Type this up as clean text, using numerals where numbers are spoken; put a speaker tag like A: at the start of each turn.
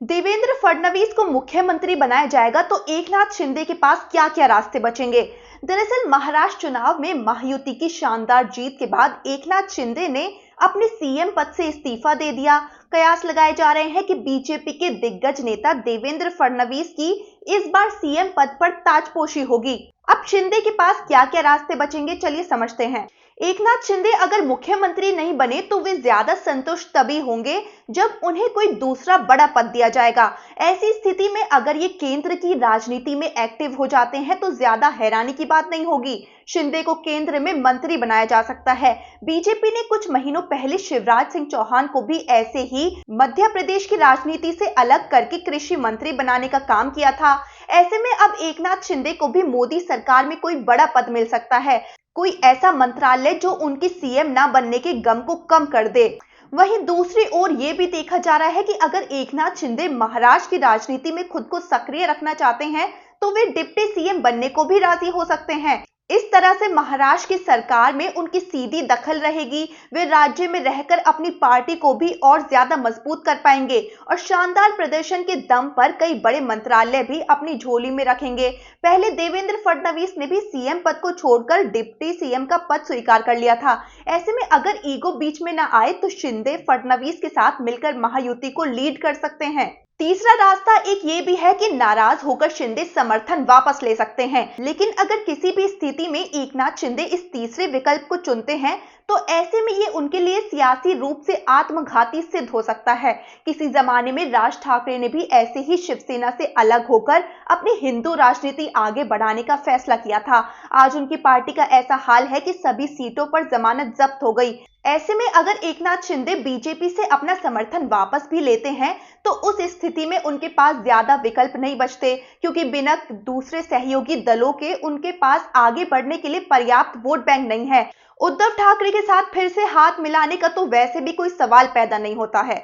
A: देवेंद्र फडणवीस को मुख्यमंत्री बनाया जाएगा तो एकनाथ शिंदे के पास क्या क्या रास्ते बचेंगे। दरअसल महाराष्ट्र चुनाव में महायुति की शानदार जीत के बाद एकनाथ शिंदे ने अपने सीएम पद से इस्तीफा दे दिया। कयास लगाए जा रहे हैं कि बीजेपी के दिग्गज नेता देवेंद्र फडणवीस की इस बार सीएम पद पर ताजपोशी होगी। अब शिंदे के पास क्या क्या रास्ते बचेंगे, चलिए समझते हैं। एकनाथ शिंदे अगर मुख्यमंत्री नहीं बने तो वे ज्यादा संतुष्ट तभी होंगे जब उन्हें कोई दूसरा बड़ा पद दिया जाएगा। ऐसी स्थिति में अगर ये केंद्र की राजनीति में एक्टिव हो जाते हैं तो ज्यादा हैरानी की बात नहीं होगी। शिंदे को केंद्र में मंत्री बनाया जा सकता है। बीजेपी ने कुछ महीनों पहले शिवराज सिंह चौहान को भी ऐसे ही मध्य प्रदेश की राजनीति से अलग करके कृषि मंत्री बनाने का काम किया था। ऐसे में अब एकनाथ शिंदे को भी मोदी सरकार में कोई बड़ा पद मिल सकता है, कोई ऐसा मंत्रालय जो उनकी सीएम ना बनने के गम को कम कर दे। वहीं दूसरी ओर ये भी देखा जा रहा है कि अगर एकनाथ शिंदे महाराष्ट्र की राजनीति में खुद को सक्रिय रखना चाहते हैं तो वे डिप्टी सीएम बनने को भी राजी हो सकते हैं। इस तरह से महाराष्ट्र की सरकार में उनकी सीधी दखल रहेगी। वे राज्य में रहकर अपनी पार्टी को भी और ज्यादा मजबूत कर पाएंगे और शानदार प्रदर्शन के दम पर कई बड़े मंत्रालय भी अपनी झोली में रखेंगे। पहले देवेंद्र फडणवीस ने भी सीएम पद को छोड़कर डिप्टी सीएम का पद स्वीकार कर लिया था। ऐसे में अगर ईगो बीच में न आए तो शिंदे फडणवीस के साथ मिलकर महायुति को लीड कर सकते हैं। तीसरा रास्ता एक ये भी है कि नाराज होकर शिंदे समर्थन वापस ले सकते हैं। लेकिन अगर किसी भी स्थिति में एकनाथ शिंदे इस तीसरे विकल्प को चुनते हैं तो ऐसे में ये उनके लिए सियासी रूप से आत्मघाती सिद्ध हो सकता है। किसी जमाने में राज ठाकरे ने भी ऐसे ही शिवसेना से अलग होकर अपनी हिंदू राजनीति आगे बढ़ाने का फैसला किया था। आज उनकी पार्टी का ऐसा हाल है कि सभी सीटों पर जमानत जब्त हो गई। ऐसे में अगर एकनाथ शिंदे बीजेपी से अपना समर्थन वापस भी लेते हैं तो उस स्थिति में उनके पास ज्यादा विकल्प नहीं बचते, क्योंकि बिना दूसरे सहयोगी दलों के उनके पास आगे बढ़ने के लिए पर्याप्त वोट बैंक नहीं है। उद्धव ठाकरे के साथ फिर से हाथ मिलाने का तो वैसे भी कोई सवाल पैदा नहीं होता है।